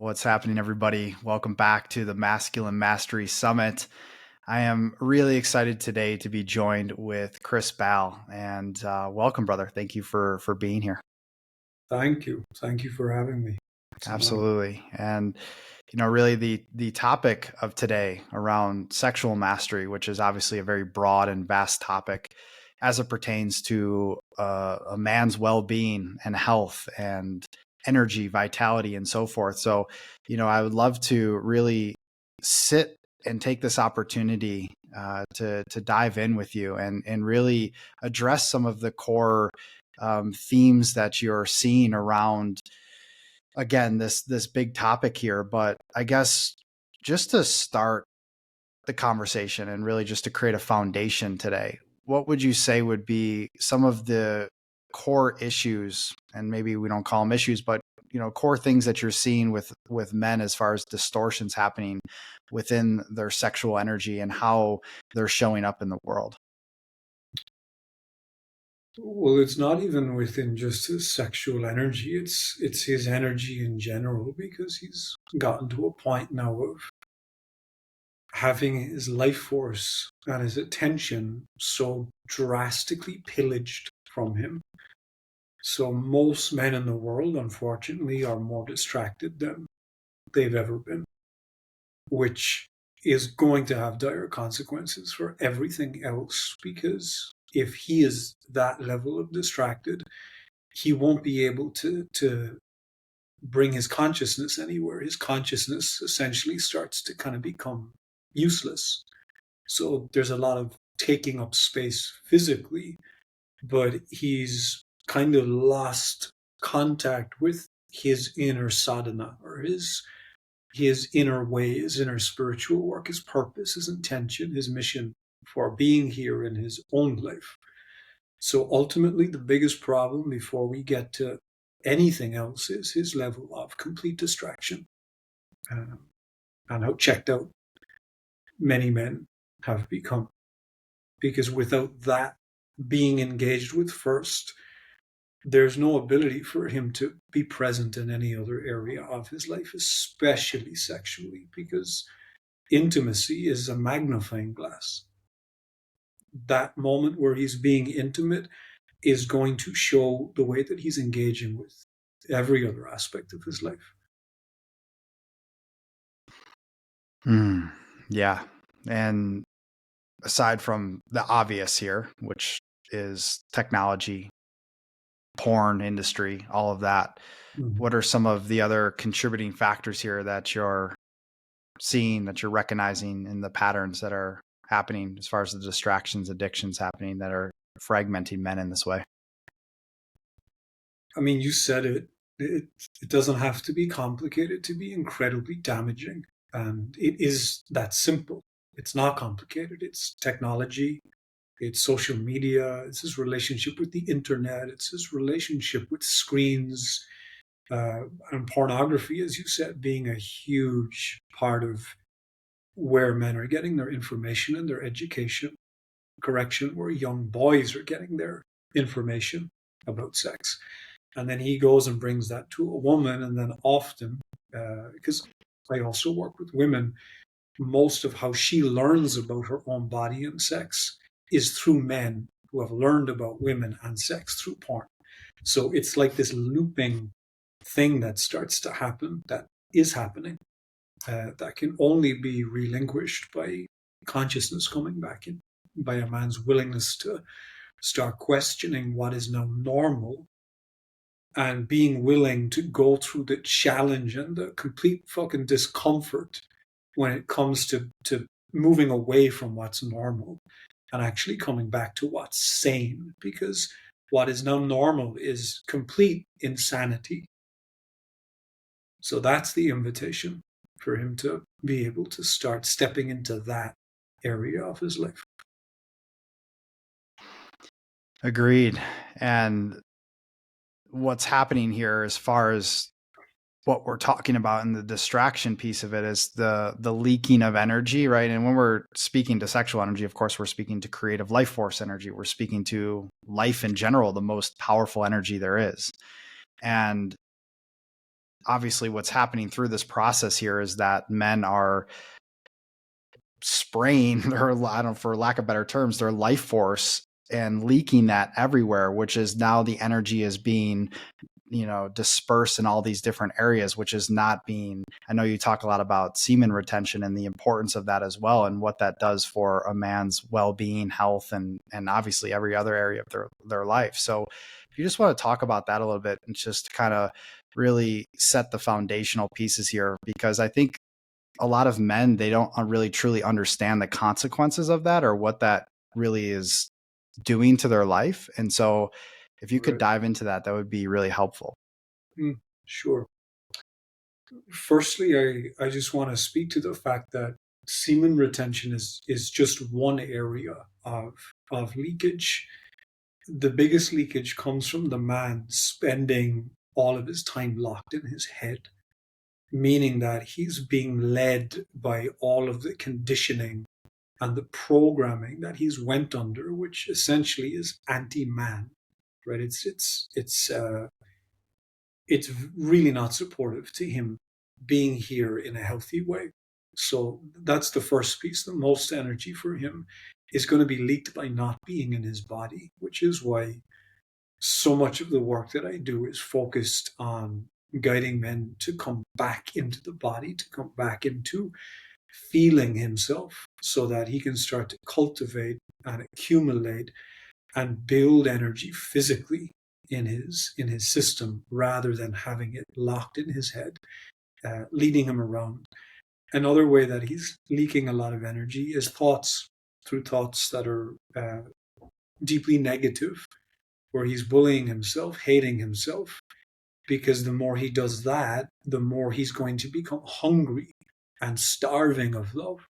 What's happening, everybody? Welcome back to the Masculine Mastery Summit. I am really excited today to be joined with Chris Bale, and welcome, brother. Thank you for being here. Thank you. Thank you for having me. It's an honor. Absolutely. And really the topic of today around sexual mastery, which is obviously a very broad and vast topic as it pertains to a man's well-being and health and energy, vitality, and so forth. So, I would love to really sit and take this opportunity to dive in with you and really address some of the core themes that you're seeing around, again, this big topic here. But I guess just to start the conversation and really just to create a foundation today, what would you say would be some of the core issues, and maybe we don't call them issues, but core things that you're seeing with men as far as distortions happening within their sexual energy and how they're showing up in the world? Well, it's not even within just his sexual energy. It's his energy in general, because he's gotten to a point now of having his life force and his attention so drastically pillaged from him. So most men in the world, unfortunately, are more distracted than they've ever been, which is going to have dire consequences for everything else, because if he is that level of distracted, he won't be able to bring his consciousness anywhere. His consciousness essentially starts to kind of become useless. So there's a lot of taking up space physically, but he's kind of lost contact with his inner sadhana, or his inner way, his inner spiritual work, his purpose, his intention, his mission for being here in his own life. So ultimately, the biggest problem before we get to anything else is his level of complete distraction, and how checked out many men have become. Because without that being engaged with first, there's no ability for him to be present in any other area of his life, especially sexually, because intimacy is a magnifying glass. That moment where he's being intimate is going to show the way that he's engaging with every other aspect of his life. Yeah. And aside from the obvious here, which is technology, porn industry, all of that, Mhm. what are some of the other contributing factors here that you're seeing, that you're recognizing in the patterns that are happening as far as the distractions, addictions happening that are fragmenting men in this way? I mean, you said it. It doesn't have to be complicated to be incredibly damaging. And it is that simple. It's not complicated. It's technology, it's social media, it's his relationship with the internet, it's his relationship with screens, and pornography, as you said, being a huge part of where men are getting their information and their education. Correction, where young boys are getting their information about sex. And then he goes and brings that to a woman, and then often, because I also work with women, most of how she learns about her own body and sex is through men who have learned about women and sex through porn. So it's like this looping thing that starts to happen, that is happening, that can only be relinquished by consciousness coming back in, by a man's willingness to start questioning what is now normal, and being willing to go through the challenge and the complete fucking discomfort when it comes to moving away from what's normal and actually coming back to what's sane, because what is now normal is complete insanity. So that's the invitation for him to be able to start stepping into that area of his life. Agreed. And what's happening here as far as what we're talking about in the distraction piece of it is the leaking of energy, right? And when we're speaking to sexual energy, of course, we're speaking to creative life force energy. We're speaking to life in general, the most powerful energy there is. And obviously what's happening through this process here is that men are spraying their, I don't, for lack of better terms, their life force and leaking that everywhere, which is now the energy is being, dispersed in all these different areas, which is not being, I know you talk a lot about semen retention and the importance of that as well, and what that does for a man's well-being, health, and obviously every other area of their life. So if you just want to talk about that a little bit and just kind of really set the foundational pieces here, because I think a lot of men, they don't really truly understand the consequences of that or what that really is doing to their life. And so if you could dive into that, that would be really helpful. Sure. Firstly, I just want to speak to the fact that semen retention is just one area of leakage. The biggest leakage comes from the man spending all of his time locked in his head, meaning that he's being led by all of the conditioning and the programming that he's went under, which essentially is anti-man, right? It's really not supportive to him being here in a healthy way. So that's the first piece. The most energy for him is going to be leaked by not being in his body, which is why so much of the work that I do is focused on guiding men to come back into the body, to come back into feeling himself so that he can start to cultivate and accumulate and build energy physically in his system rather than having it locked in his head, leading him around. Another way that he's leaking a lot of energy is thoughts, through thoughts that are deeply negative, where he's bullying himself, hating himself, because the more he does that, the more he's going to become hungry and starving of love.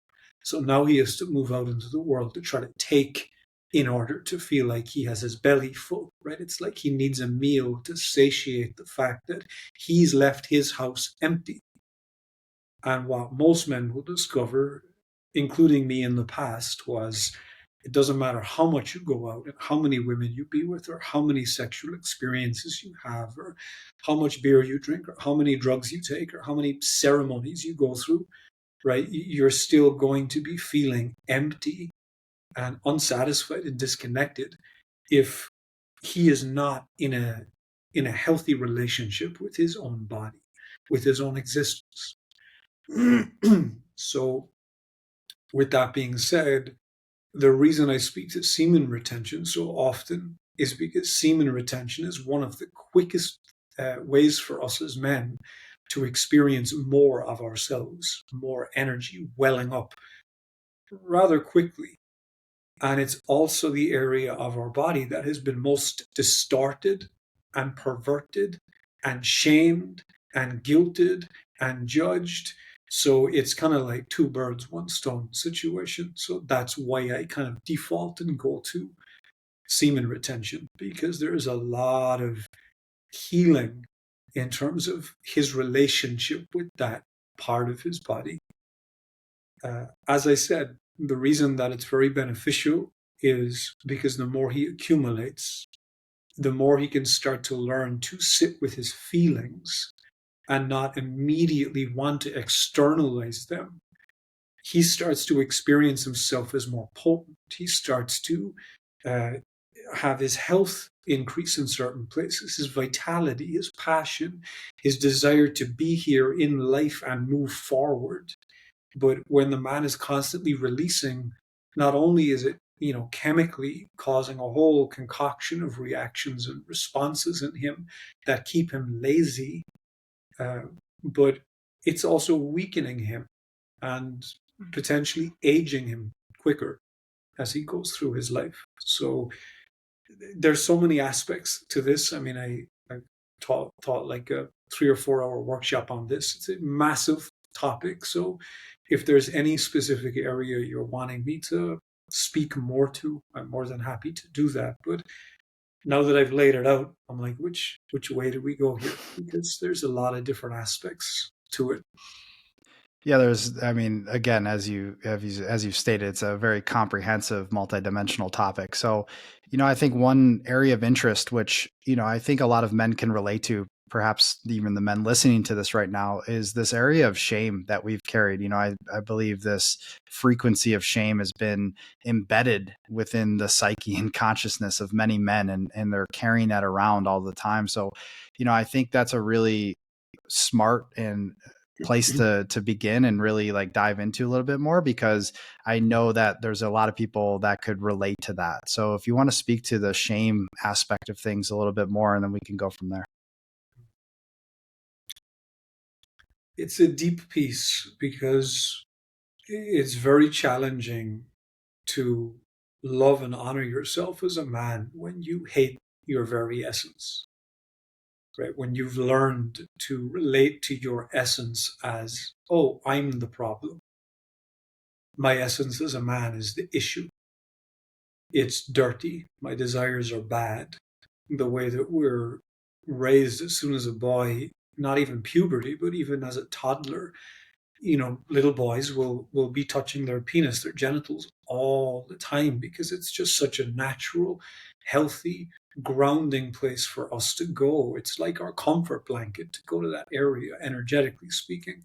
So now he has to move out into the world to try to take in order to feel like he has his belly full, right? It's like he needs a meal to satiate the fact that he's left his house empty. And what most men will discover, including me in the past, was it doesn't matter how much you go out and how many women you be with or how many sexual experiences you have or how much beer you drink or how many drugs you take or how many ceremonies you go through, right? You're still going to be feeling empty and unsatisfied and disconnected if he is not in a healthy relationship with his own body, with his own existence. So with that being said, the reason I speak to semen retention so often is because semen retention is one of the quickest ways for us as men to experience more of ourselves, more energy welling up rather quickly. And it's also the area of our body that has been most distorted and perverted and shamed and guilted and judged. So it's kind of like two birds, one stone situation. So that's why I kind of default and go to semen retention, because there is a lot of healing in terms of his relationship with that part of his body. As I said, the reason that it's very beneficial is because the more he accumulates, the more he can start to learn to sit with his feelings and not immediately want to externalize them. He starts to experience himself as more potent. He starts to have his health increase in certain places, his vitality, his passion, his desire to be here in life and move forward. But when the man is constantly releasing, not only is it, chemically causing a whole concoction of reactions and responses in him that keep him lazy, but it's also weakening him and potentially aging him quicker as he goes through his life. So there's so many aspects to this. I mean, I taught like a 3 or 4 hour workshop on this. It's a massive topic. So if there's any specific area you're wanting me to speak more to, I'm more than happy to do that. But now that I've laid it out, I'm like, which way do we go here? Because there's a lot of different aspects to it. Yeah, I mean, again, as you've stated, it's a very comprehensive, multidimensional topic. So, I think one area of interest, which, I think a lot of men can relate to, perhaps even the men listening to this right now, is this area of shame that we've carried. I believe this frequency of shame has been embedded within the psyche and consciousness of many men, and they're carrying that around all the time. So, I think that's a really smart and place to begin and really like dive into a little bit more, because I know that there's a lot of people that could relate to that. So if you want to speak to the shame aspect of things a little bit more, and then we can go from there. It's a deep piece because it's very challenging to love and honor yourself as a man when you hate your very essence. Right? When you've learned to relate to your essence as, oh, I'm the problem. My essence as a man is the issue. It's dirty. My desires are bad. The way that we're raised as soon as a boy, not even puberty, but even as a toddler, little boys will be touching their penis, their genitals all the time, because it's just such a natural, healthy, grounding place for us to go. It's like our comfort blanket to go to that area, energetically speaking.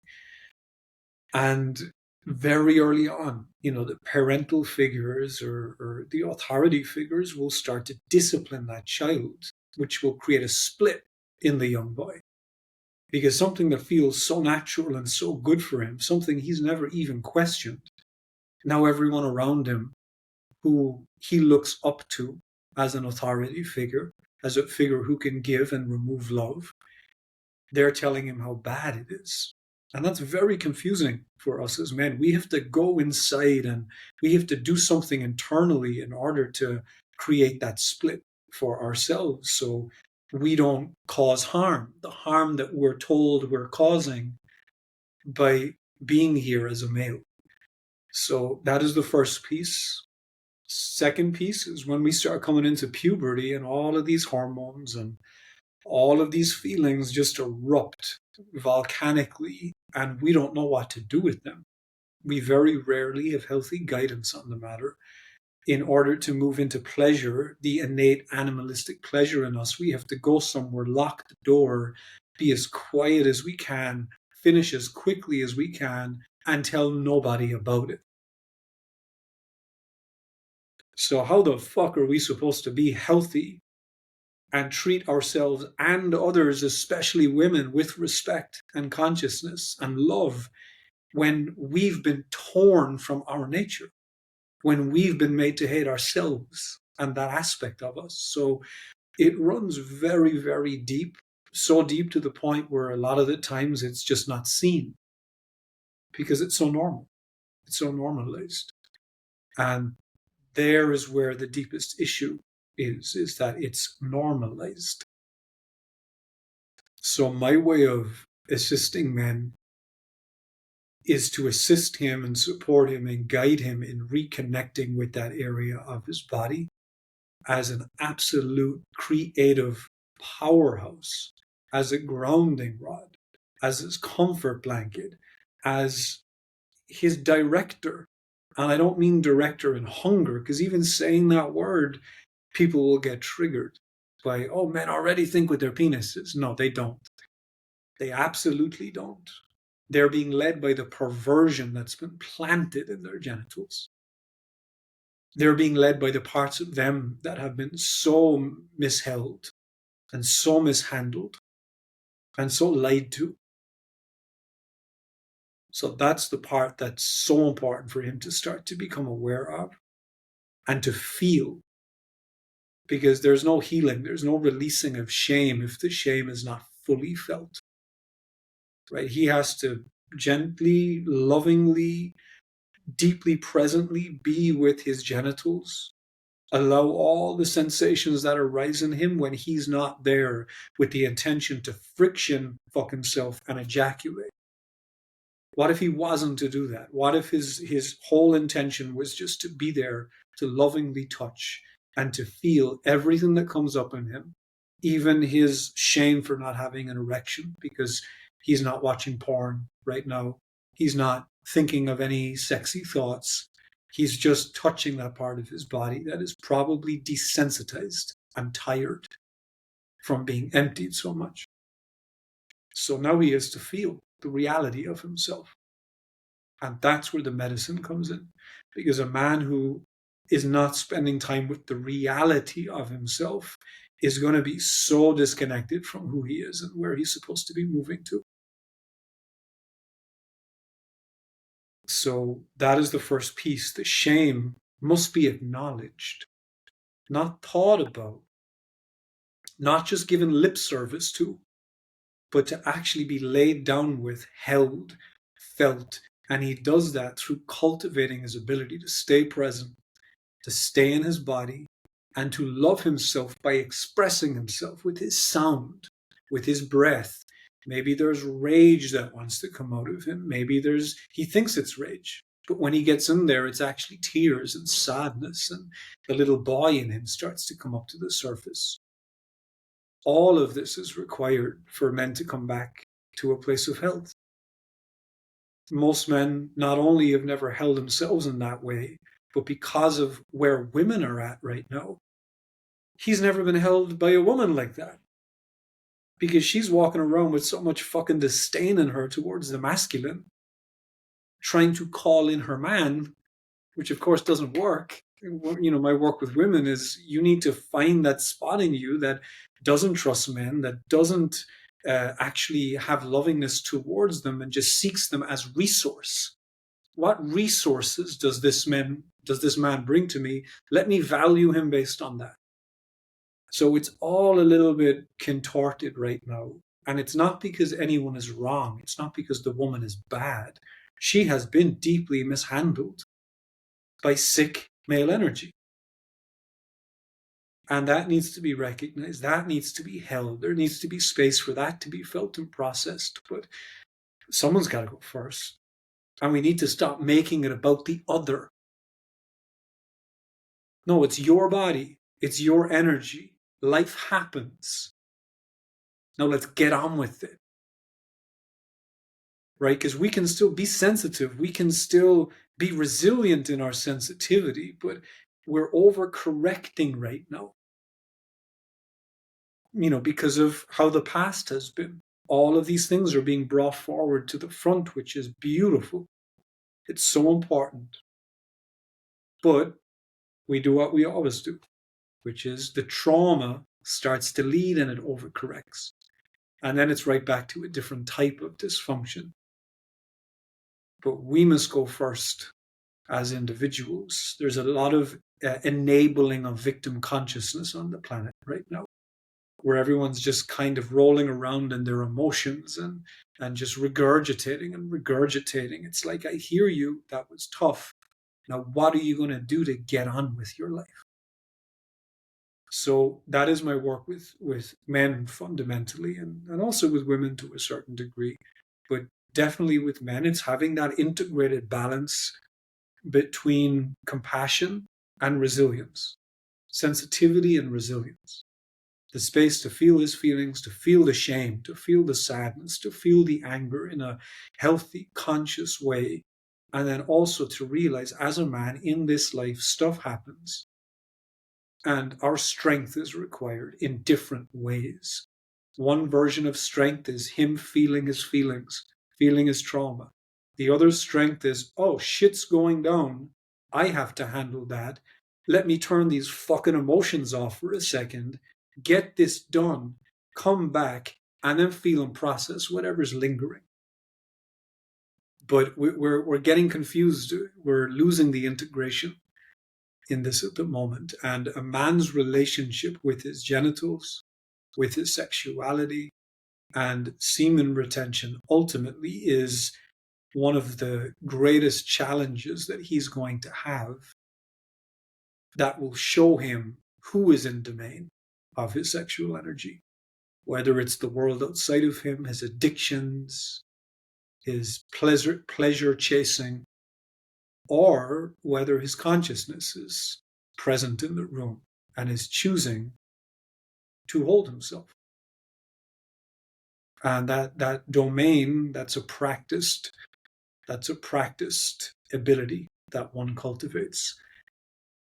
And very early on, the parental figures or the authority figures will start to discipline that child, which will create a split in the young boy. Because something that feels so natural and so good for him, something he's never even questioned, now everyone around him who he looks up to as an authority figure, as a figure who can give and remove love, they're telling him how bad it is. And that's very confusing for us as men. We have to go inside and we have to do something internally in order to create that split for ourselves, so we don't cause harm, the harm that we're told we're causing by being here as a male. So that is the first piece. Second piece is when we start coming into puberty and all of these hormones and all of these feelings just erupt volcanically, and we don't know what to do with them. We very rarely have healthy guidance on the matter. In order to move into pleasure, the innate animalistic pleasure in us, we have to go somewhere, lock the door, be as quiet as we can, finish as quickly as we can, and tell nobody about it. So how the fuck are we supposed to be healthy and treat ourselves and others, especially women, with respect and consciousness and love when we've been torn from our nature, when we've been made to hate ourselves and that aspect of us? So it runs very, very deep, so deep to the point where a lot of the times it's just not seen because it's so normal. It's so normalized. And there is where the deepest issue is that it's normalized. So my way of assisting men is to assist him and support him and guide him in reconnecting with that area of his body as an absolute creative powerhouse, as a grounding rod, as his comfort blanket, as his director. And I don't mean director in hunger, because even saying that word, people will get triggered by, oh, men already think with their penises. No, they don't. They absolutely don't. They're being led by the perversion that's been planted in their genitals. They're being led by the parts of them that have been so misheld and so mishandled and so lied to. So that's the part that's so important for him to start to become aware of and to feel. Because there's no healing, there's no releasing of shame if the shame is not fully felt. Right? He has to gently, lovingly, deeply presently be with his genitals. Allow all the sensations that arise in him when he's not there with the intention to friction fuck himself and ejaculate. What if he wasn't to do that? What if his whole intention was just to be there, to lovingly touch and to feel everything that comes up in him, even his shame for not having an erection because he's not watching porn right now. He's not thinking of any sexy thoughts. He's just touching that part of his body that is probably desensitized and tired from being emptied so much. So now he has to feel the reality of himself. And that's where the medicine comes in. Because a man who is not spending time with the reality of himself is going to be so disconnected from who he is and where he's supposed to be moving to. So that is the first piece. The shame must be acknowledged, not thought about, not just given lip service to, but to actually be laid down with, held, felt. And he does that through cultivating his ability to stay present, to stay in his body, and to love himself by expressing himself with his sound, with his breath. Maybe there's rage that wants to come out of him. Maybe he thinks it's rage. But when he gets in there, it's actually tears and sadness, and the little boy in him starts to come up to the surface. All of this is required for men to come back to a place of health. Most men not only have never held themselves in that way, but because of where women are at right now, he's never been held by a woman like that. Because she's walking around with so much fucking disdain in her towards the masculine, trying to call in her man, which of course doesn't work. You know, my work with women is you need to find that spot in you that doesn't trust men, that doesn't actually have lovingness towards them and just seeks them as resource. What resources does this man bring to me? Let me value him based on that. So it's all a little bit contorted right now. And it's not because anyone is wrong. It's not because the woman is bad. She has been deeply mishandled by sick male energy. And that needs to be recognized. That needs to be held. There needs to be space for that to be felt and processed. But someone's got to go first. And we need to stop making it about the other. No, it's your body. It's your energy. Life happens. Now let's get on with it. Right? Because we can still be sensitive. We can still be resilient in our sensitivity, but we're overcorrecting right now. You know, because of how the past has been. All of these things are being brought forward to the front, which is beautiful. It's so important. But we do what we always do, which is the trauma starts to lead and it overcorrects. And then it's right back to a different type of dysfunction. But we must go first as individuals. There's a lot of enabling of victim consciousness on the planet right now, where everyone's just kind of rolling around in their emotions and just regurgitating and regurgitating. It's like, I hear you, that was tough. Now, what are you going to do to get on with your life? So that is my work with men fundamentally, and also with women to a certain degree. But definitely with men, it's having that integrated balance between compassion and resilience, sensitivity and resilience. The space to feel his feelings, to feel the shame, to feel the sadness, to feel the anger in a healthy, conscious way. And then also to realize as a man in this life, stuff happens. And our strength is required in different ways. One version of strength is him feeling his feelings, feeling his trauma. The other strength is, oh, shit's going down. I have to handle that. Let me turn these fucking emotions off for a second, get this done, come back, and then feel and process whatever's lingering. But we're getting confused. We're losing the integration in this at the moment. And a man's relationship with his genitals, with his sexuality, and semen retention ultimately is one of the greatest challenges that he's going to have that will show him who is in domain of his sexual energy, whether it's the world outside of him, his addictions, his pleasure chasing, or whether his consciousness is present in the room and is choosing to hold himself. And that domain, that's a practiced ability that one cultivates.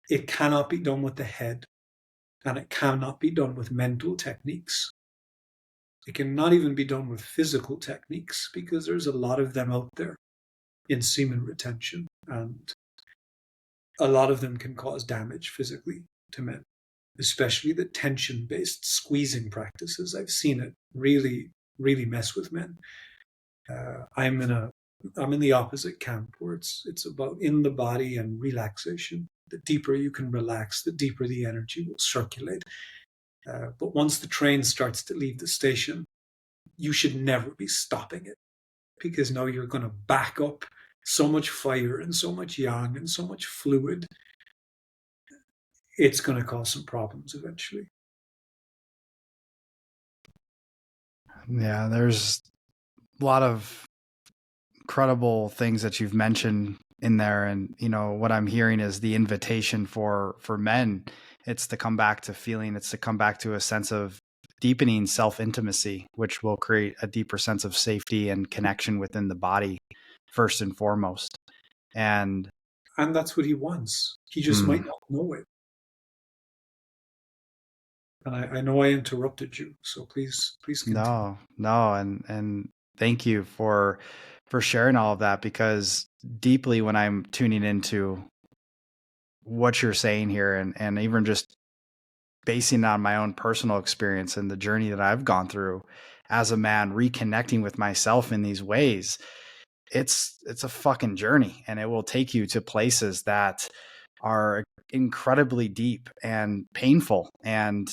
It cannot be done with the head, and it cannot be done with mental techniques. It cannot even be done with physical techniques because there's a lot of them out there in semen retention, and a lot of them can cause damage physically to men, especially the tension-based squeezing practices. I've seen it really, really mess with men. I'm in the opposite camp where it's about in the body and relaxation. The deeper you can relax, the deeper the energy will circulate. But once the train starts to leave the station, you should never be stopping it, because now you're going to back up so much fire and so much yang and so much fluid. It's going to cause some problems eventually. Yeah, there's a lot of incredible things that you've mentioned in there, and what I'm hearing is the invitation for men. It's to come back to feeling. It's to come back to a sense of deepening self-intimacy, which will create a deeper sense of safety and connection within the body, first and foremost. And that's what he wants. He just might not know it. And I know I interrupted you, so please continue. No, and thank you for sharing all of that, because deeply when I'm tuning into what you're saying here, and even just basing it on my own personal experience and the journey that I've gone through as a man, reconnecting with myself in these ways, it's a fucking journey, and it will take you to places that are incredibly deep and painful, and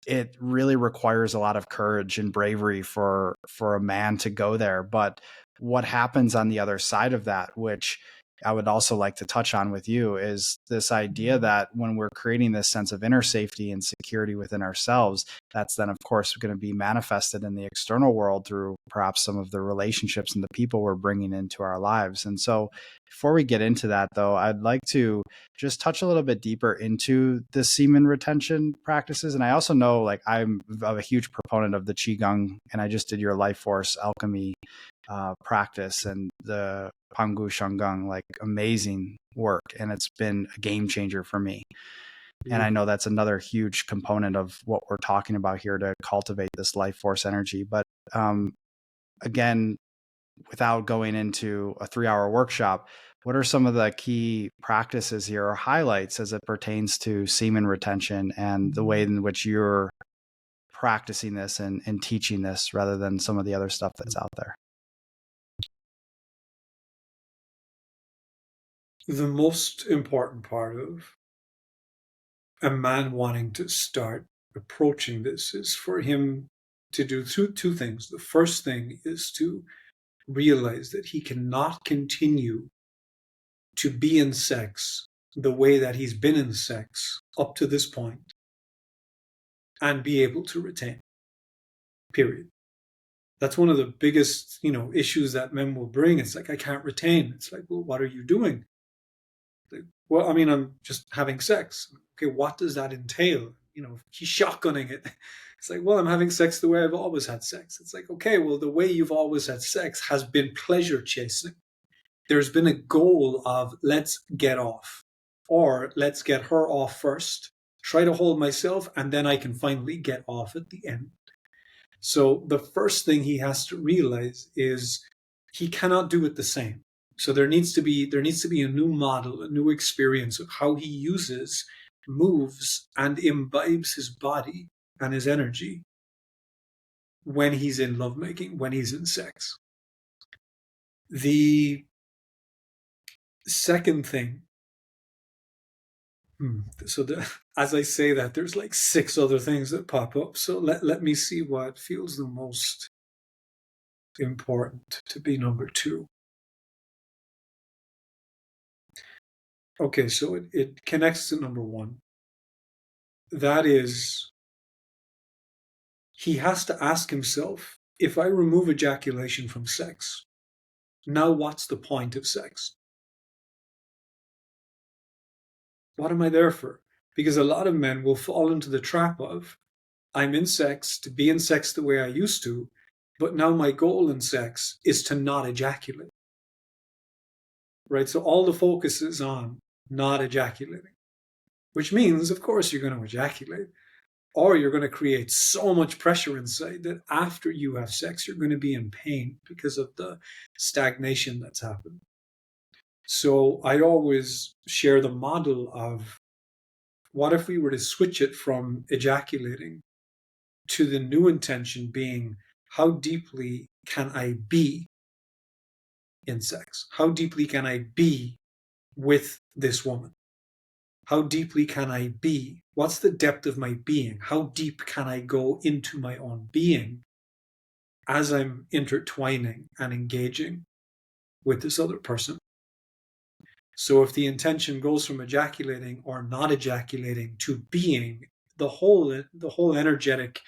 it really requires a lot of courage and bravery for a man to go there. But what happens on the other side of that, which I would also like to touch on with you, is this idea that when we're creating this sense of inner safety and security within ourselves, that's then, of course, going to be manifested in the external world through perhaps some of the relationships and the people we're bringing into our lives. And so before we get into that, though, I'd like to just touch a little bit deeper into the semen retention practices. And I also know, like, I'm a huge proponent of the QiGong, and I just did your life force alchemy practice and the Pangu Shangang, like, amazing work. And it's been a game changer for me. And I know that's another huge component of what we're talking about here to cultivate this life force energy. But again, without going into a 3-hour workshop, what are some of the key practices here or highlights as it pertains to semen retention and the way in which you're practicing this and teaching this rather than some of the other stuff that's out there? The most important part of a man wanting to start approaching this is for him to do two things. The first thing is to realize that he cannot continue to be in sex the way that he's been in sex up to this point and be able to retain. Period. That's one of the biggest, issues that men will bring. It's like, I can't retain. It's like, well, what are you doing? Like, well, I mean, I'm just having sex. Okay, what does that entail? He's shotgunning it. It's like, well, I'm having sex the way I've always had sex. It's like, okay, well, the way you've always had sex has been pleasure chasing. There's been a goal of let's get off, or let's get her off first, try to hold myself, and then I can finally get off at the end. So the first thing he has to realize is he cannot do it the same. So there needs to be a new model, a new experience of how he uses, moves, and imbibes his body and his energy when he's in lovemaking, when he's in sex. The second thing, as I say that, there's like 6 other things that pop up. So let me see what feels the most important to be number 2. Okay, so it connects to number 1. That is, he has to ask himself, if I remove ejaculation from sex, now what's the point of sex? What am I there for? Because a lot of men will fall into the trap of, I'm in sex to be in sex the way I used to, but now my goal in sex is to not ejaculate. Right? So all the focus is on not ejaculating, which means, of course, you're going to ejaculate. or you're going to create so much pressure inside that after you have sex, you're going to be in pain because of the stagnation that's happened. So I always share the model of, what if we were to switch it from ejaculating to the new intention being, how deeply can I be in sex? How deeply can I be with this woman? How deeply can I be? What's the depth of my being? How deep can I go into my own being as I'm intertwining and engaging with this other person? So if the intention goes from ejaculating or not ejaculating to being, the whole energetic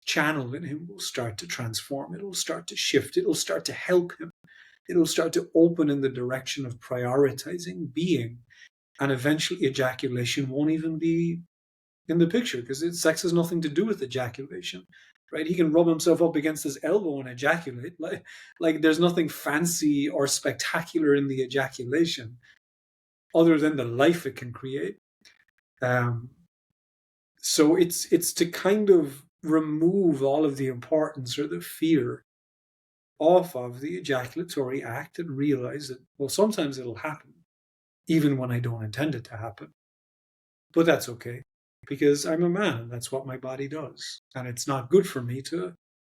channel in him will start to transform. It'll start to shift. It'll start to help him. It'll start to open in the direction of prioritizing being. And eventually ejaculation won't even be in the picture, because sex has nothing to do with ejaculation, right? He can rub himself up against his elbow and ejaculate. Like there's nothing fancy or spectacular in the ejaculation other than the life it can create. So it's to kind of remove all of the importance or the fear off of the ejaculatory act and realize that, well, sometimes it'll happen, even when I don't intend it to happen. But that's okay, because I'm a man. That's what my body does. And it's not good for me to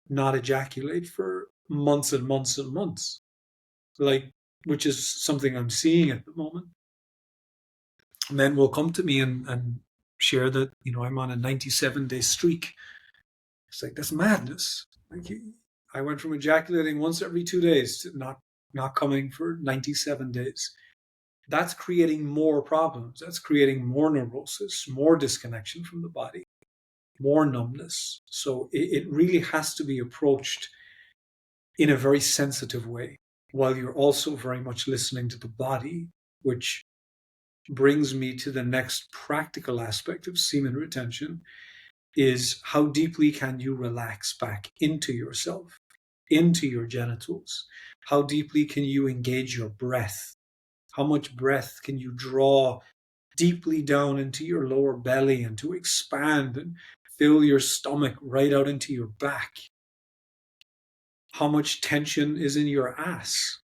not ejaculate for months and months and months, which is something I'm seeing at the moment. Men will come to me and share that, I'm on a 97-day streak. It's like, that's madness. Like, I went from ejaculating once every 2 days to not coming for 97 days. That's creating more problems. That's creating more neurosis, more disconnection from the body, more numbness. So it really has to be approached in a very sensitive way, while you're also very much listening to the body, which brings me to the next practical aspect of semen retention, is how deeply can you relax back into yourself, into your genitals? How deeply can you engage your breath? How much breath can you draw deeply down into your lower belly and to expand and fill your stomach right out into your back? How much tension is in your ass?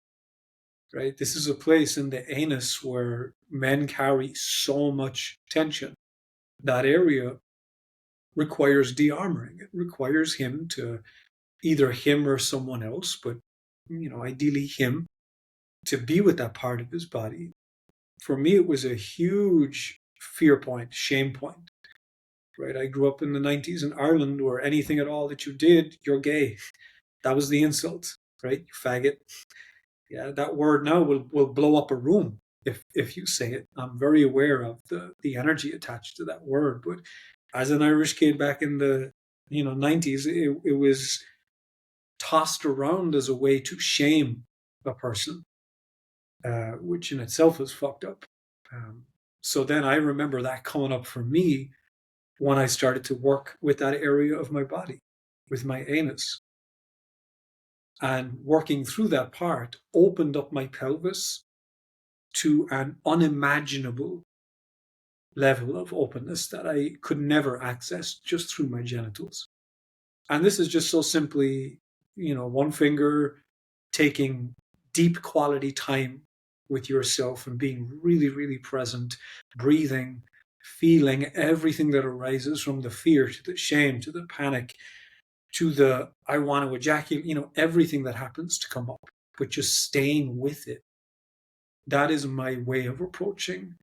Right? This is a place in the anus where men carry so much tension. That area requires de-armoring. It requires him to, either him or someone else, but ideally him, to be with that part of his body. For me, it was a huge fear point, shame point, right? I grew up in the 90s in Ireland, where anything at all that you did, you're gay. That was the insult, right? You faggot. Yeah, that word now will blow up a room if you say it. I'm very aware of the energy attached to that word, but as an Irish kid back in the 90s, it was tossed around as a way to shame a person, which in itself is fucked up. So then I remember that coming up for me when I started to work with that area of my body, with my anus. And working through that part opened up my pelvis to an unimaginable level of openness that I could never access just through my genitals. And this is just so simply, one finger taking deep quality time with yourself and being really, really present, breathing, feeling everything that arises from the fear to the shame to the panic to the I want to ejaculate, everything that happens to come up, but just staying with it. That is my way of approaching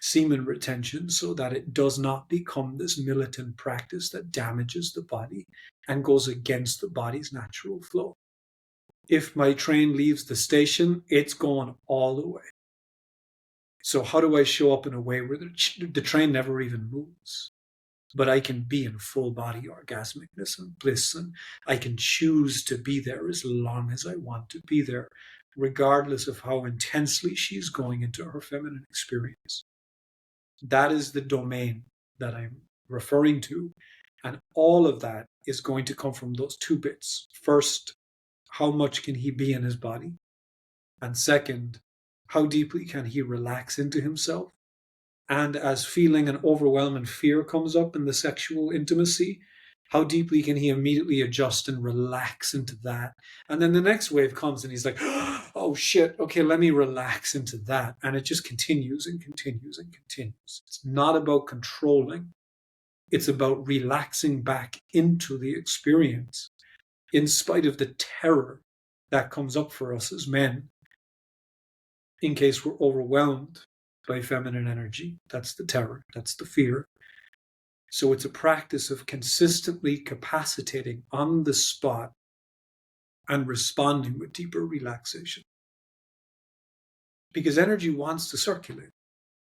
semen retention, so that it does not become this militant practice that damages the body and goes against the body's natural flow. If my train leaves the station, it's going all the way. So how do I show up in a way where the train never even moves? But I can be in full body orgasmicness and bliss, and I can choose to be there as long as I want to be there, regardless of how intensely she's going into her feminine experience. That is the domain that I'm referring to. And all of that is going to come from those two bits. First, how much can he be in his body? And second, how deeply can he relax into himself And as feeling and overwhelm and fear comes up in the sexual intimacy, how deeply can he immediately adjust and relax into that? And then the next wave comes and he's like, oh shit, okay, let me relax into that. And it just continues and continues and continues. It's not about controlling, it's about relaxing back into the experience in spite of the terror that comes up for us as men in case we're overwhelmed by feminine energy. That's the terror, that's the fear. So it's a practice of consistently capacitating on the spot and responding with deeper relaxation. Because energy wants to circulate.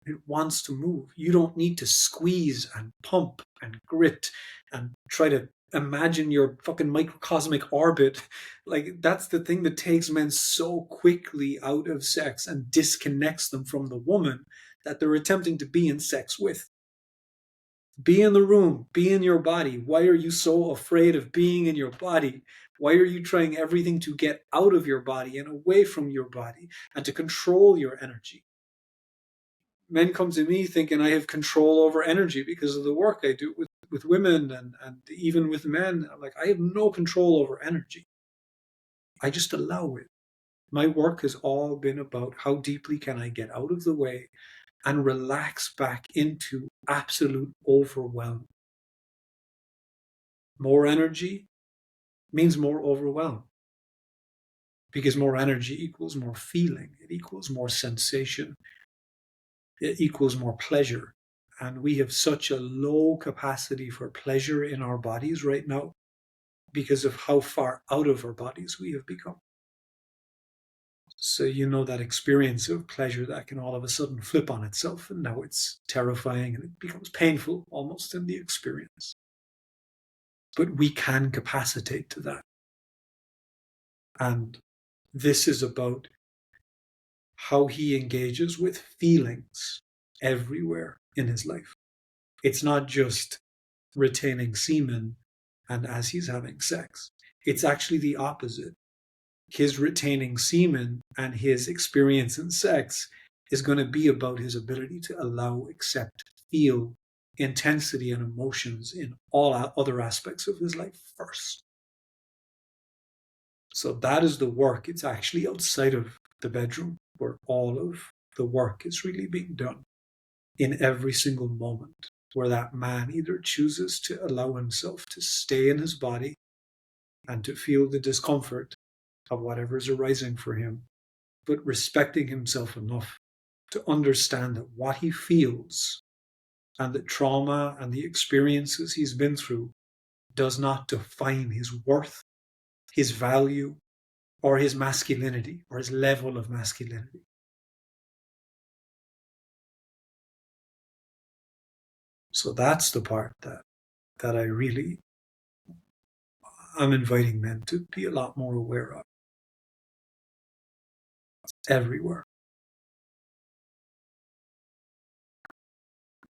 It wants to move. You don't need to squeeze and pump and grit and try to imagine your fucking microcosmic orbit. Like, that's the thing that takes men so quickly out of sex and disconnects them from the woman that they're attempting to be in sex with. Be in the room, be in your body. Why are you so afraid of being in your body? Why are you trying everything to get out of your body and away from your body and to control your energy? Men come to me thinking I have control over energy because of the work I do with women and even with men. I'm like, I have no control over energy. I just allow it. My work has all been about how deeply can I get out of the way and relax back into absolute overwhelm. More energy means more overwhelm, because more energy equals more feeling, it equals more sensation, it equals more pleasure. And we have such a low capacity for pleasure in our bodies right now because of how far out of our bodies we have become. So you know that experience of pleasure that can all of a sudden flip on itself, and now it's terrifying and it becomes painful almost in the experience. But we can capacitate to that. And this is about how he engages with feelings everywhere in his life. It's not just retaining semen and as he's having sex. It's actually the opposite. His retaining semen and his experience in sex is going to be about his ability to allow, accept, feel intensity and emotions in all other aspects of his life first. So that is the work. It's actually outside of the bedroom where all of the work is really being done in every single moment, where that man either chooses to allow himself to stay in his body and to feel the discomfort of whatever is arising for him, but respecting himself enough to understand that what he feels and the trauma and the experiences he's been through does not define his worth, his value, or his masculinity, or his level of masculinity. So that's the part that I really I'm inviting men to be a lot more aware of. It's everywhere.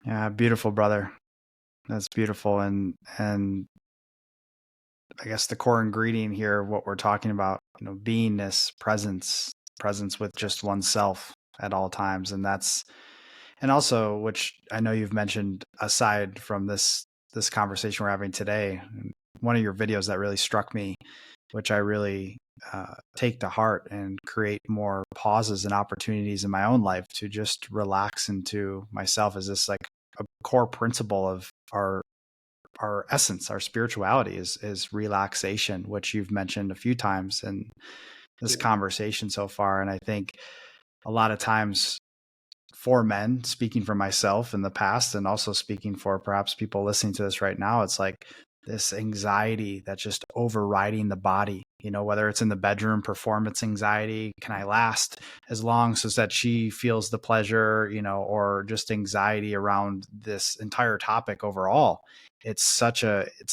Yeah, beautiful, brother. That's beautiful. And I guess the core ingredient here of what we're talking about, beingness, presence with just oneself at all times. And also, which I know you've mentioned aside from this conversation we're having today, one of your videos that really struck me, which I really take to heart and create more pauses and opportunities in my own life to just relax into myself, is this like a core principle of our essence, our spirituality is relaxation, which you've mentioned a few times in this conversation so far. And I think a lot of times for men, speaking for myself in the past and also speaking for perhaps people listening to this right now, it's like this anxiety that's just overriding the body, whether it's in the bedroom, performance anxiety, can I last as long so that she feels the pleasure, or just anxiety around this entire topic overall. It's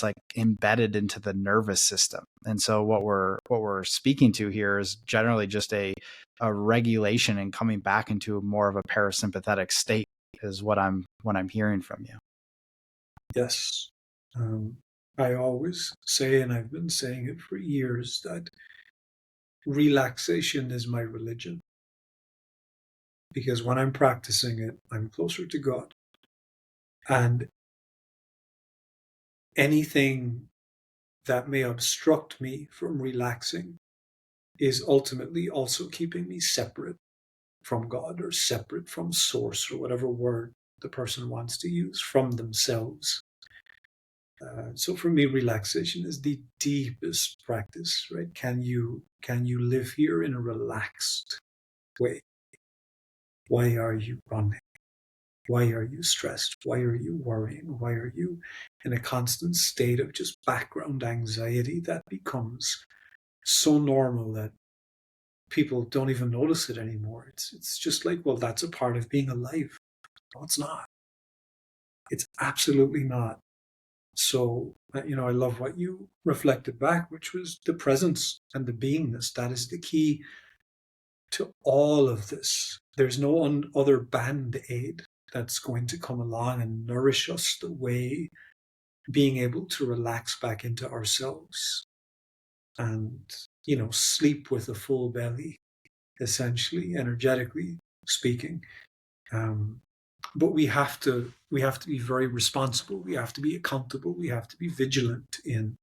like embedded into the nervous system. And so what we're speaking to here is generally just a regulation and coming back into more of a parasympathetic state is what I'm hearing from you. Yes. I always say, and I've been saying it for years, that relaxation is my religion. because when I'm practicing it, I'm closer to God. And anything that may obstruct me from relaxing is ultimately also keeping me separate from God, or separate from source, or whatever word the person wants to use, from themselves. So for me, relaxation is the deepest practice, right? Can you live here in a relaxed way? Why are you running? Why are you stressed? Why are you worrying? Why are you in a constant state of just background anxiety that becomes so normal that people don't even notice it anymore? It's just like, well, that's a part of being alive. No, it's not. It's absolutely not. So, I love what you reflected back, which was the presence and the beingness. That is the key to all of this. There's no other band aid that's going to come along and nourish us the way being able to relax back into ourselves and, sleep with a full belly, essentially, energetically speaking. But we have to be very responsible. We have to be accountable. We have to be vigilant in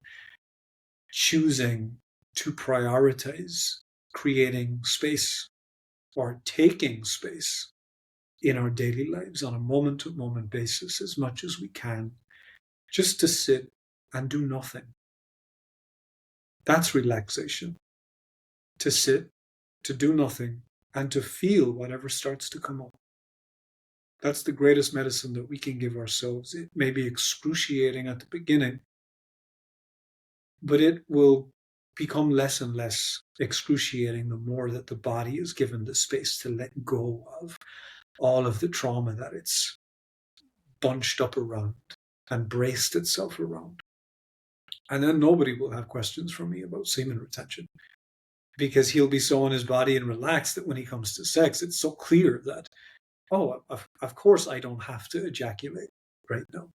choosing to prioritize creating space or taking space in our daily lives on a moment to moment basis as much as we can, just to sit and do nothing. That's relaxation. To sit, to do nothing, and to feel whatever starts to come up. That's the greatest medicine that we can give ourselves. It may be excruciating at the beginning, but it will become less and less excruciating the more that the body is given the space to let go of all of the trauma that it's bunched up around and braced itself around. And then nobody will have questions from me about semen retention, because he'll be so in his body and relaxed that when he comes to sex, it's so clear that, oh, of course I don't have to ejaculate right now,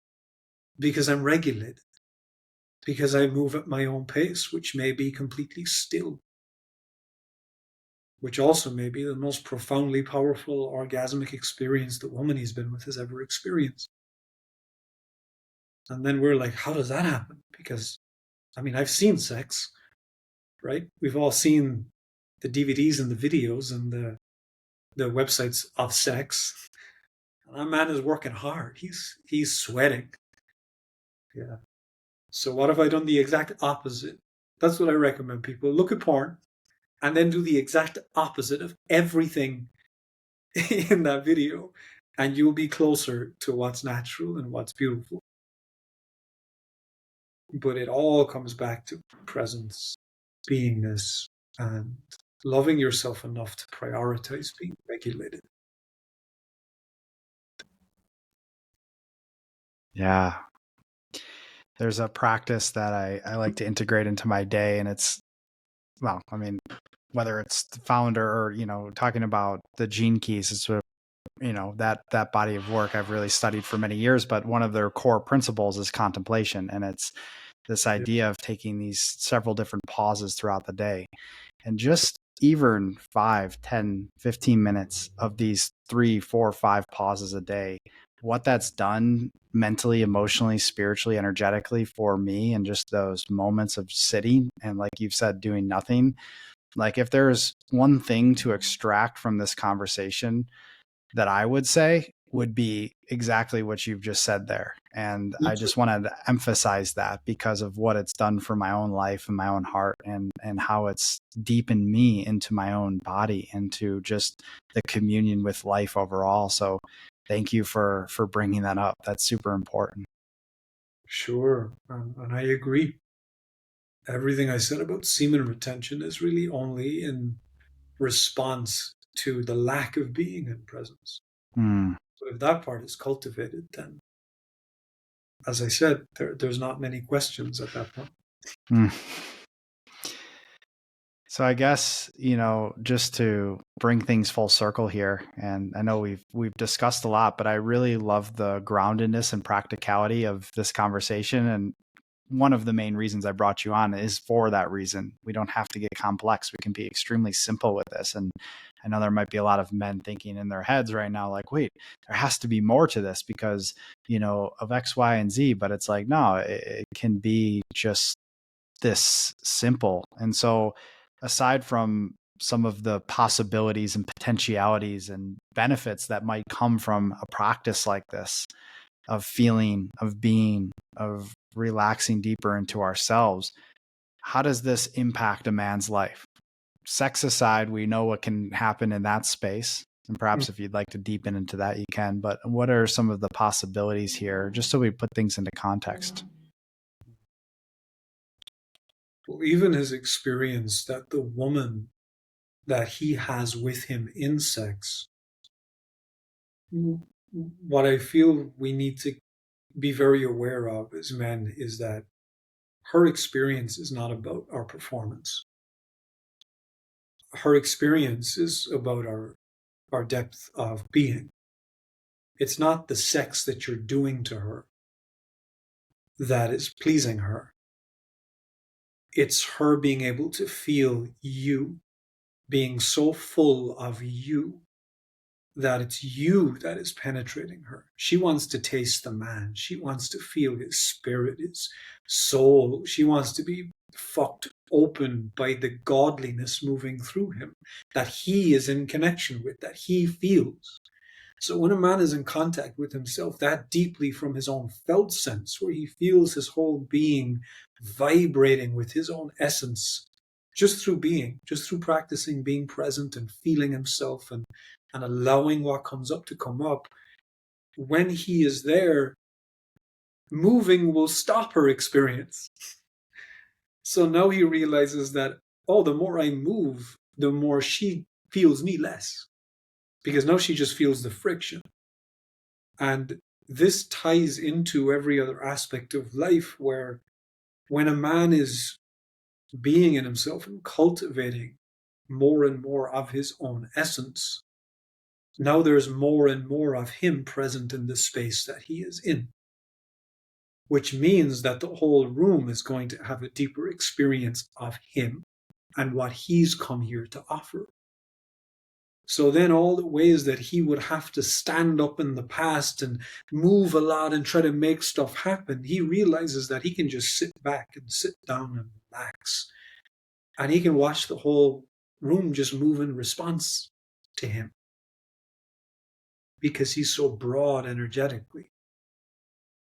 because I'm regulated, because I move at my own pace, which may be completely still, which also may be the most profoundly powerful orgasmic experience the woman he's been with has ever experienced. And then we're like, how does that happen? Because, I've seen sex, right? We've all seen the DVDs and the videos and the websites of sex. And that man is working hard. He's sweating. Yeah. So what have I done the exact opposite? That's what I recommend people. Look at porn and then do the exact opposite of everything in that video, and you'll be closer to what's natural and what's beautiful. But it all comes back to presence, beingness, and loving yourself enough to prioritize being regulated. Yeah. There's a practice that I like to integrate into my day, and it's, well, whether it's the founder or, talking about the gene keys, it's that body of work I've really studied for many years, but one of their core principles is contemplation. And it's this idea of taking these several different pauses throughout the day, and just even 5, 10, 15 minutes of these 3, 4, 5 pauses a day, what that's done mentally, emotionally, spiritually, energetically for me, and just those moments of sitting and, like you've said, doing nothing. Like, if there's one thing to extract from this conversation that I would say, would be exactly what you've just said there. And I just wanted to emphasize that because of what it's done for my own life and my own heart, and how it's deepened me into my own body, into just the communion with life overall. So thank you for bringing that up. That's super important. Sure. And I agree. Everything I said about semen retention is really only in response to the lack of being in presence. So if that part is cultivated, then, as I said, there's not many questions at that point. So I guess, just to bring things full circle here, and I know we've discussed a lot, but I really love the groundedness and practicality of this conversation. And one of the main reasons I brought you on is for that reason. We don't have to get complex. We can be extremely simple with this. And I know there might be a lot of men thinking in their heads right now, like, wait, there has to be more to this because, of X, Y, and Z. But it's like, no, it can be just this simple. And so aside from some of the possibilities and potentialities and benefits that might come from a practice like this of feeling, of being, of relaxing deeper into ourselves, how does this impact a man's life? Sex aside, we know what can happen in that space. And perhaps if you'd like to deepen into that, you can. But what are some of the possibilities here, just so we put things into context? Well, even his experience that the woman that he has with him in sex, what I feel we need to be very aware of as men is that her experience is not about our performance. Her experience is about our depth of being. It's not the sex that you're doing to her that is pleasing her. It's her being able to feel you, being so full of you that it's you that is penetrating her. She wants to taste the man. She wants to feel his spirit, his soul. She wants to be fucked open by the godliness moving through him that he is in connection with, that he feels. So when a man is in contact with himself that deeply from his own felt sense, where he feels his whole being vibrating with his own essence, just through being, just through practicing being present and feeling himself and allowing what comes up to come up, when he is there, moving will stop her experience. So now he realizes that, oh, the more I move, the more she feels me less. Because now she just feels the friction. And this ties into every other aspect of life where when a man is being in himself and cultivating more and more of his own essence, now there's more and more of him present in the space that he is in, which means that the whole room is going to have a deeper experience of him and what he's come here to offer. So then all the ways that he would have to stand up in the past and move a lot and try to make stuff happen, he realizes that he can just sit back and sit down and relax. And he can watch the whole room just move in response to him because he's so broad energetically.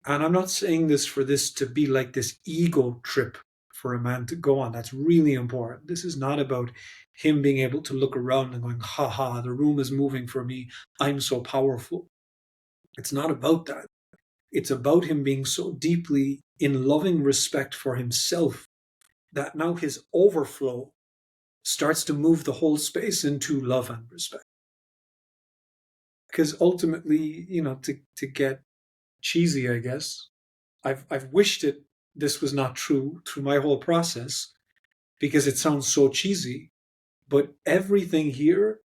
And I'm not saying this for this to be like this ego trip for a man to go on. That's really important. This is not about him being able to look around and going, ha ha, the room is moving for me. I'm so powerful. It's not about that. It's about him being so deeply in loving respect for himself that now his overflow starts to move the whole space into love and respect. Because ultimately, to get cheesy, I guess, I've wished this was not true through my whole process because it sounds so cheesy. But everything here,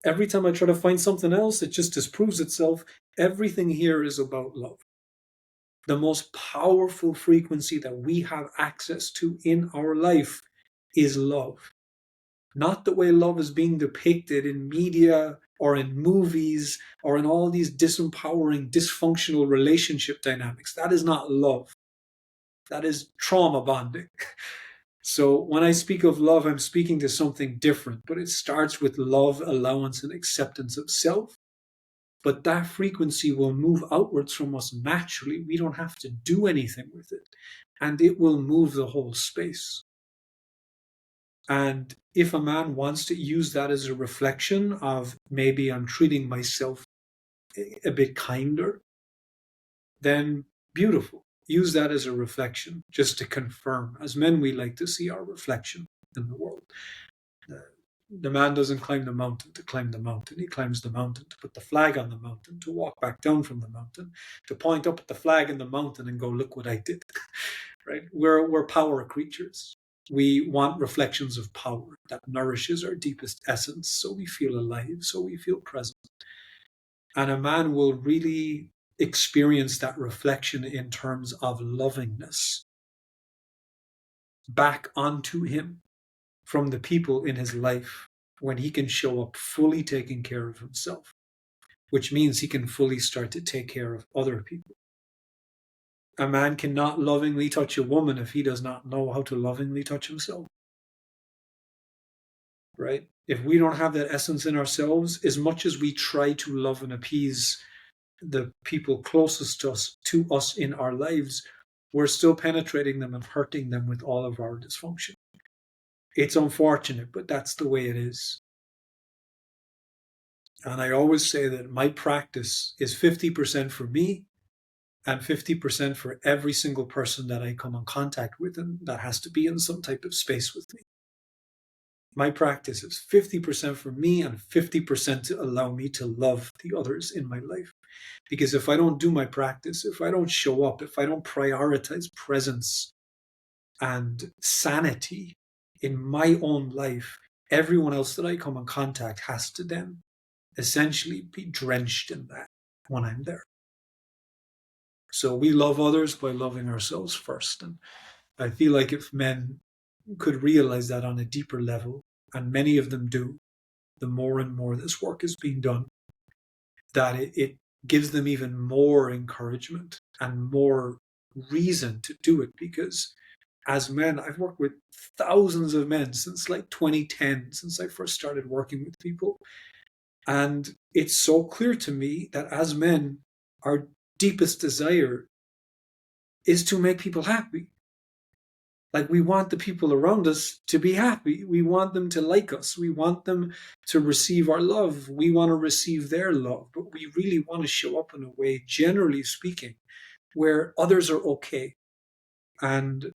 every time I try to find something else, it just disproves itself. Everything here is about love. The most powerful frequency that we have access to in our life is love. Not the way love is being depicted in media or in movies or in all these disempowering, dysfunctional relationship dynamics. That is not love. That is trauma bonding. So when I speak of love, I'm speaking to something different, but it starts with love, allowance, and acceptance of self. But that frequency will move outwards from us naturally. We don't have to do anything with it. And it will move the whole space. And if a man wants to use that as a reflection of maybe I'm treating myself a bit kinder, then beautiful. Use that as a reflection, just to confirm. As men, we like to see our reflection in the world. The man doesn't climb the mountain to climb the mountain. He climbs the mountain to put the flag on the mountain, to walk back down from the mountain, to point up at the flag in the mountain and go, look what I did. Right? We're power creatures. We want reflections of power that nourishes our deepest essence, so we feel alive, so we feel present. And a man will really experience that reflection in terms of lovingness back onto him from the people in his life when he can show up fully taking care of himself, which means he can fully start to take care of other people. A man cannot lovingly touch a woman if he does not know how to lovingly touch himself. Right? If we don't have that essence in ourselves, as much as we try to love and appease the people closest to us in our lives, we're still penetrating them and hurting them with all of our dysfunction. It's unfortunate, but that's the way it is. And I always say that my practice is 50% for me and 50% for every single person that I come in contact with, and that has to be in some type of space with me. My practice is 50% for me and 50% to allow me to love the others in my life. Because if I don't do my practice, if I don't show up, if I don't prioritize presence and sanity in my own life, everyone else that I come in contact has to then essentially be drenched in that when I'm there. So we love others by loving ourselves first. And I feel like if men could realize that on a deeper level, and many of them do, the more and more this work is being done, that it gives them even more encouragement and more reason to do it. Because as men, I've worked with thousands of men since like 2010, since I first started working with people. And it's so clear to me that as men, our deepest desire is to make people happy. Like, we want the people around us to be happy. We want them to like us. We want them to receive our love. We want to receive their love. But we really want to show up in a way, generally speaking, where others are okay. And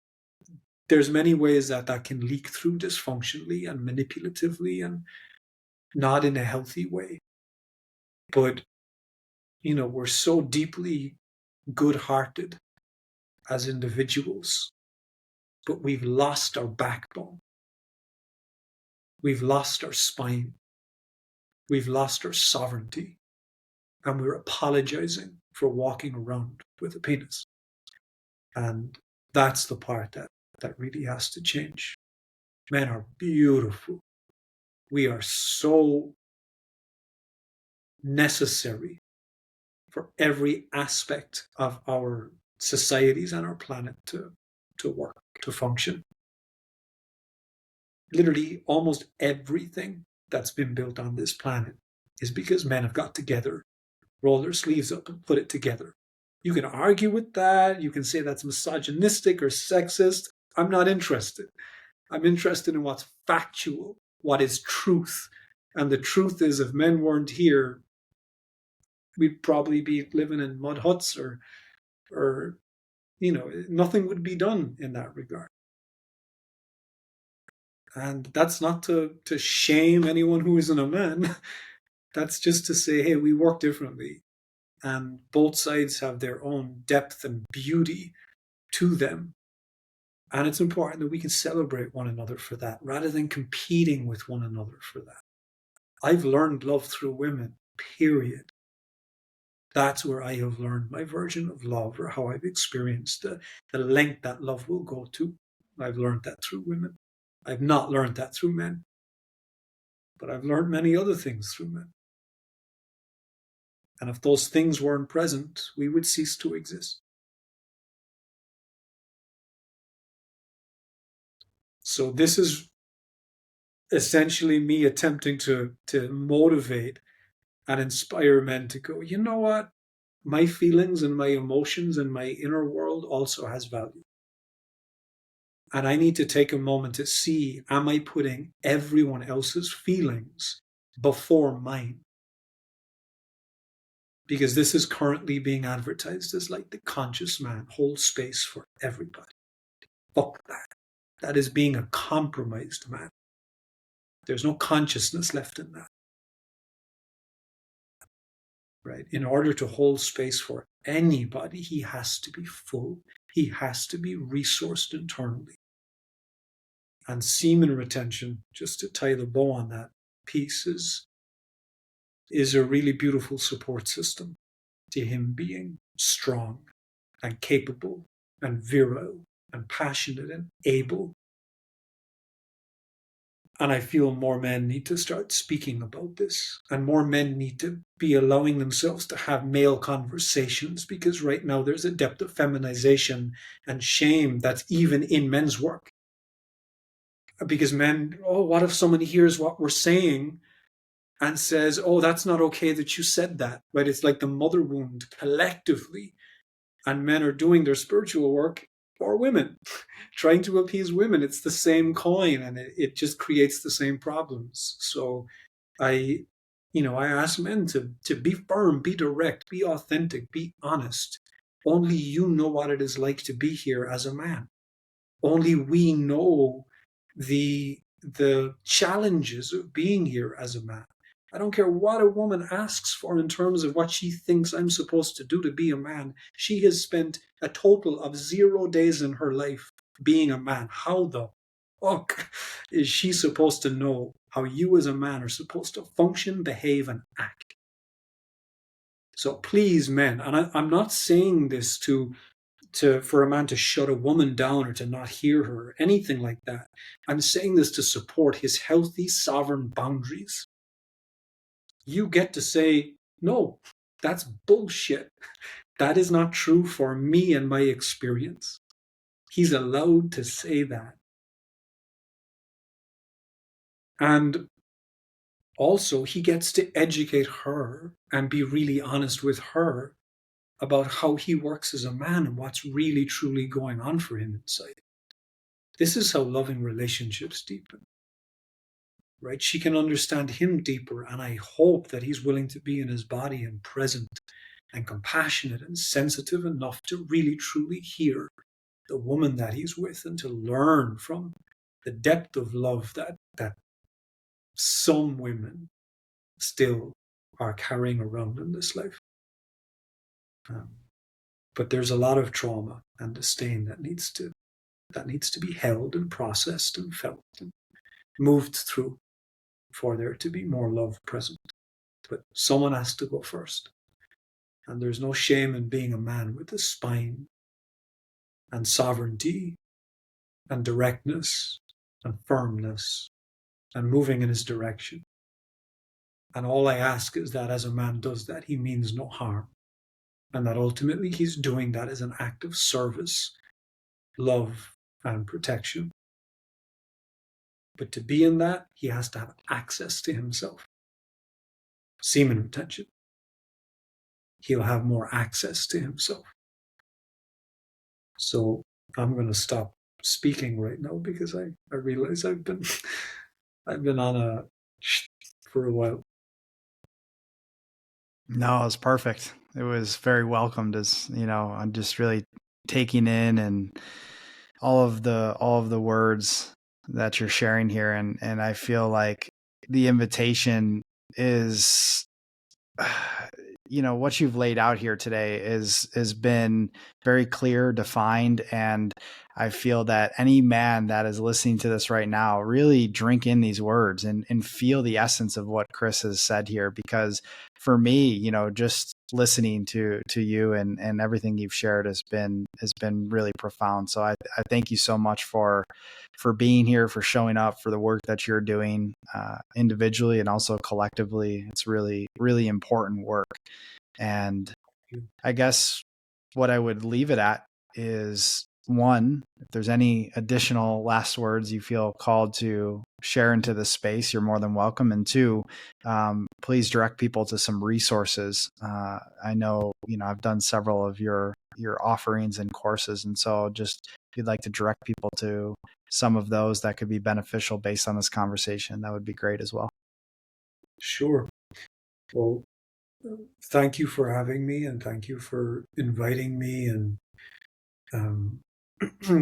there's many ways that that can leak through dysfunctionally and manipulatively and not in a healthy way. But, you know, we're so deeply good-hearted as individuals, but we've lost our backbone. We've lost our spine. We've lost our sovereignty. And we're apologizing for walking around with a penis. And that's the part that really has to change. Men are beautiful. We are so necessary for every aspect of our societies and our planet to work, to function. Literally almost everything that's been built on this planet is because men have got together, rolled their sleeves up and put it together. You can argue with that. You can say that's misogynistic or sexist. I'm not interested. I'm interested in what's factual, what is truth. And the truth is, if men weren't here, we'd probably be living in mud huts or you know, nothing would be done in that regard. And that's not to shame anyone who isn't a man. That's just to say, hey, we work differently. And both sides have their own depth and beauty to them. And it's important that we can celebrate one another for that, rather than competing with one another for that. I've learned love through women, period. That's where I have learned my version of love, or how I've experienced the length that love will go to. I've learned that through women. I've not learned that through men. But I've learned many other things through men. And if those things weren't present, we would cease to exist. So this is essentially me attempting to motivate and inspire men to go, you know what? My feelings and my emotions and my inner world also has value. And I need to take a moment to see, am I putting everyone else's feelings before mine? Because this is currently being advertised as like the conscious man holds space for everybody. Fuck that. That is being a compromised man. There's no consciousness left in that. Right? In order to hold space for anybody, he has to be full. He has to be resourced internally. And semen retention, just to tie the bow on that piece, is a really beautiful support system to him being strong and capable and virile and passionate and able. And I feel more men need to start speaking about this, and more men need to be allowing themselves to have male conversations, because right now there's a depth of feminization and shame that's even in men's work. Because men, oh, what if someone hears what we're saying and says, oh, that's not okay that you said that, right? It's like the mother wound collectively, and men are doing their spiritual work for women, trying to appease women. It's the same coin, and it just creates the same problems. So I, I ask men to be firm, be direct, be authentic, be honest. Only you know what it is like to be here as a man. Only we know the challenges of being here as a man. I don't care what a woman asks for in terms of what she thinks I'm supposed to do to be a man. She has spent a total of 0 days in her life being a man. How the fuck is she supposed to know how you as a man are supposed to function, behave, and act? So please, men, and I'm not saying this for a man to shut a woman down or to not hear her or anything like that. I'm saying this to support his healthy, sovereign boundaries. You get to say, no, that's bullshit. That is not true for me and my experience. He's allowed to say that. And also, he gets to educate her and be really honest with her about how he works as a man and what's really, truly going on for him inside. This is how loving relationships deepen. Right? She can understand him deeper, and I hope that he's willing to be in his body and present and compassionate and sensitive enough to really truly hear the woman that he's with, and to learn from the depth of love that some women still are carrying around in this life. But there's a lot of trauma and disdain that needs to be held and processed and felt and moved through for there to be more love present. But someone has to go first. And there's no shame in being a man with a spine and sovereignty and directness and firmness and moving in his direction. And all I ask is that as a man does that, he means no harm. And that ultimately he's doing that as an act of service, love, and protection. But to be in that, he has to have access to himself. Semen retention. He'll have more access to himself. So I'm going to stop speaking right now because I realize I've been on a for a while. No, it was perfect. It was very welcomed, as I'm just really taking in and all of the words that you're sharing here, and I feel like the invitation is what you've laid out here today has been very clear, defined, and I feel that any man that is listening to this right now really drink in these words and feel the essence of what Chris has said here. Because for me, just listening to you and everything you've shared has been really profound. So I thank you so much for being here, for showing up, for the work that you're doing individually and also collectively. It's really, really important work. And I guess what I would leave it at is, one, if there's any additional last words you feel called to share into this space, you're more than welcome. And two, please direct people to some resources. I know, I've done several of your offerings and courses. And so just if you'd like to direct people to some of those that could be beneficial based on this conversation, that would be great as well. Sure. Well, thank you for having me, and thank you for inviting me, and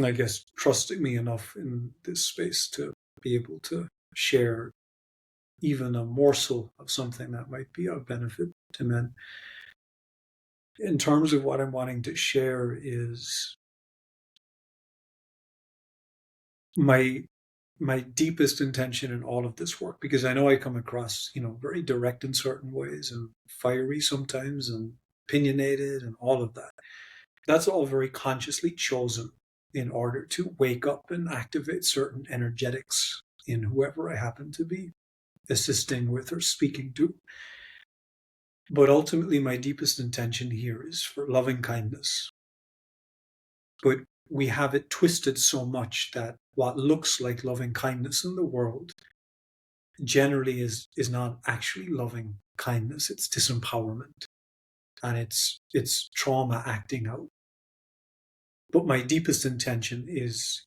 I guess trusting me enough in this space to be able to share even a morsel of something that might be of benefit to men. In terms of what I'm wanting to share is my deepest intention in all of this work, because I know I come across, very direct in certain ways and fiery sometimes and opinionated and all of that. That's all very consciously chosen in order to wake up and activate certain energetics in whoever I happen to be assisting with or speaking to. But ultimately, my deepest intention here is for loving kindness. But we have it twisted so much that what looks like loving kindness in the world generally is not actually loving kindness. It's disempowerment, and it's trauma acting out. But my deepest intention is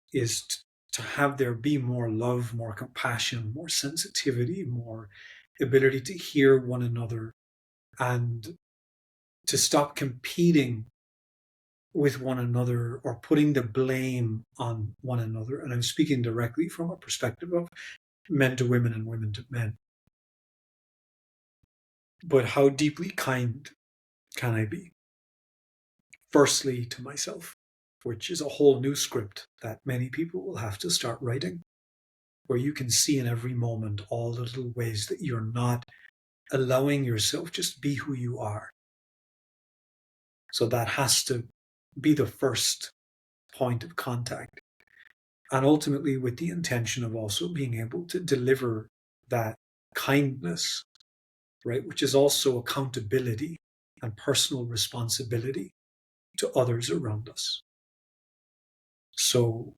to have there be more love, more compassion, more sensitivity, more ability to hear one another, and to stop competing with one another or putting the blame on one another. And I'm speaking directly from a perspective of men to women and women to men. But how deeply kind can I be? Firstly, to myself, which is a whole new script that many people will have to start writing, where you can see in every moment all the little ways that you're not allowing yourself just be who you are. So that has to be the first point of contact. And ultimately, with the intention of also being able to deliver that kindness, right, which is also accountability and personal responsibility to others around us. So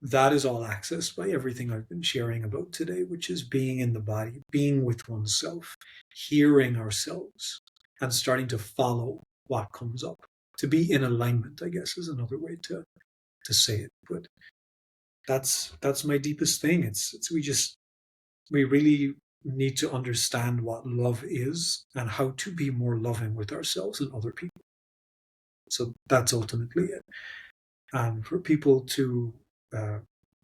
that is all accessed by everything I've been sharing about today, which is being in the body, being with oneself, hearing ourselves, and starting to follow what comes up. To be in alignment, I guess, is another way to say it. But that's my deepest thing. It's we really need to understand what love is and how to be more loving with ourselves and other people. So that's ultimately it. And for people to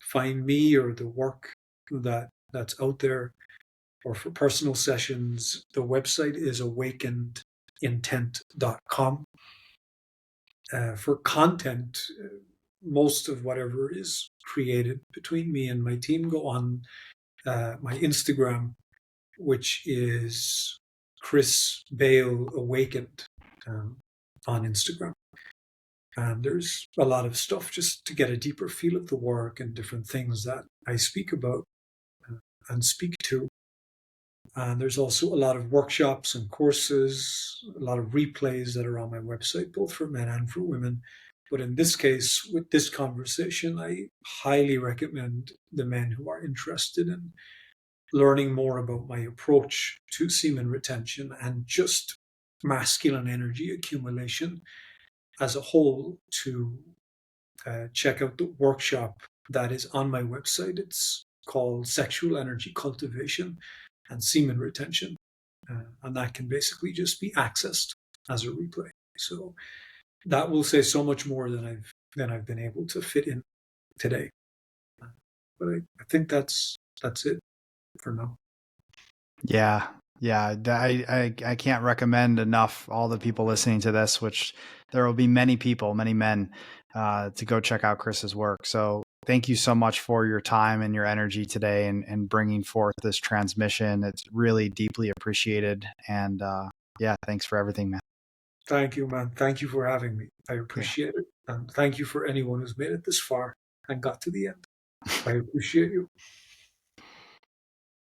find me or the work that's out there, or for personal sessions, the website is awakenintent.com. For content, most of whatever is created between me and my team go on my Instagram, which is Chris Bale Awakened on Instagram. And there's a lot of stuff just to get a deeper feel of the work and different things that I speak about and speak to. And there's also a lot of workshops and courses, a lot of replays that are on my website, both for men and for women. But in this case, with this conversation, I highly recommend the men who are interested in learning more about my approach to semen retention and just masculine energy accumulation as a whole to check out the workshop that is on my website. It's called Sexual Energy Cultivation and Semen Retention. And that can basically just be accessed as a replay. So that will say so much more than I've been able to fit in today. But I think that's it for now. Yeah. Yeah. I can't recommend enough all the people listening to this, which there will be many people, many men, to go check out Chris's work. So thank you so much for your time and your energy today and bringing forth this transmission. It's really deeply appreciated. And yeah, thanks for everything, man. Thank you, man. Thank you for having me. I appreciate it. And thank you for anyone who's made it this far and got to the end. I appreciate you.